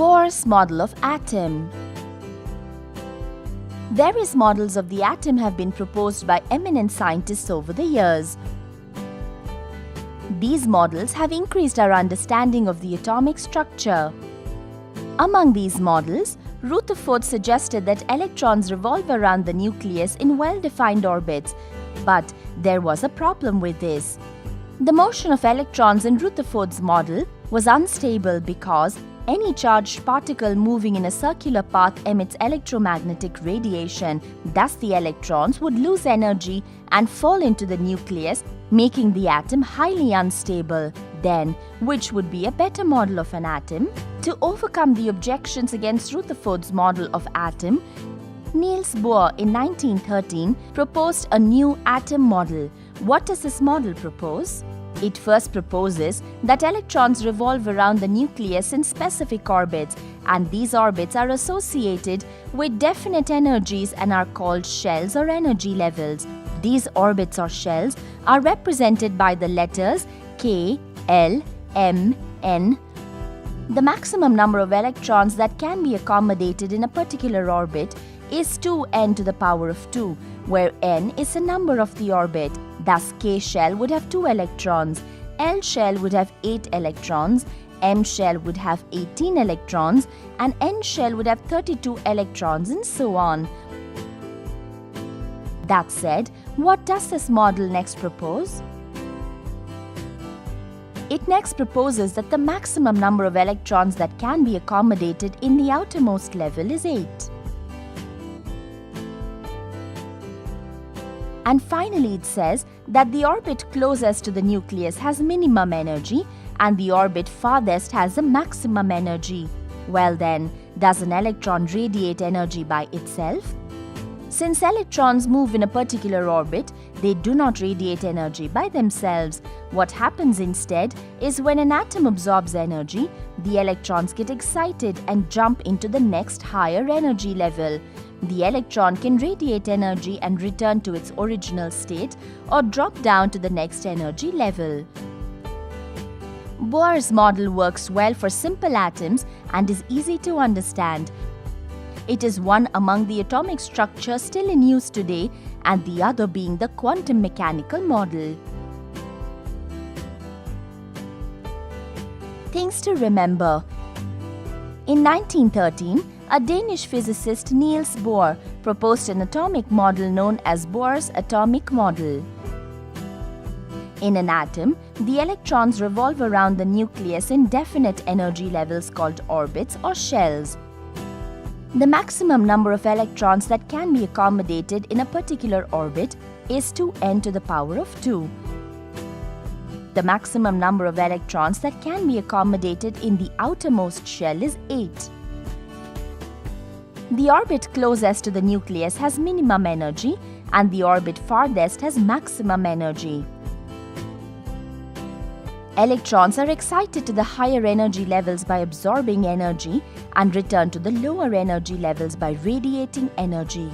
Bohr's model of atom. Various models of the atom have been proposed by eminent scientists over the years. These models have increased our understanding of the atomic structure. Among these models, Rutherford suggested that electrons revolve around the nucleus in well-defined orbits, but there was a problem with this. The motion of electrons in Rutherford's model was unstable because any charged particle moving in a circular path emits electromagnetic radiation. Thus, the electrons would lose energy and fall into the nucleus, making the atom highly unstable. Then, which would be a better model of an atom? To overcome the objections against Rutherford's model of atom, Niels Bohr in 1913 proposed a new atom model. What does this model propose? It first proposes that electrons revolve around the nucleus in specific orbits, and these orbits are associated with definite energies and are called shells or energy levels. These orbits or shells are represented by the letters K, L, M, N. The maximum number of electrons that can be accommodated in a particular orbit is 2n to the power of 2, where n is the number of the orbit. Thus, K shell would have 2 electrons, L shell would have 8 electrons, M shell would have 18 electrons, and N shell would have 32 electrons, and so on. That said, what does this model next propose? It next proposes that the maximum number of electrons that can be accommodated in the outermost level is 8. And finally, it says that the orbit closest to the nucleus has minimum energy and the orbit farthest has the maximum energy. Well then, does an electron radiate energy by itself? Since electrons move in a particular orbit, they do not radiate energy by themselves. What happens instead is when an atom absorbs energy, the electrons get excited and jump into the next higher energy level. The electron can radiate energy and return to its original state or drop down to the next energy level. Bohr's model works well for simple atoms and is easy to understand. It is one among the atomic structures still in use today, and the other being the quantum mechanical model. Things to remember. In 1913, a Danish physicist, Niels Bohr, proposed an atomic model known as Bohr's atomic model. In an atom, the electrons revolve around the nucleus in definite energy levels called orbits or shells. The maximum number of electrons that can be accommodated in a particular orbit is 2n to the power of 2. The maximum number of electrons that can be accommodated in the outermost shell is 8. The orbit closest to the nucleus has minimum energy and the orbit farthest has maximum energy. Electrons are excited to the higher energy levels by absorbing energy and return to the lower energy levels by radiating energy.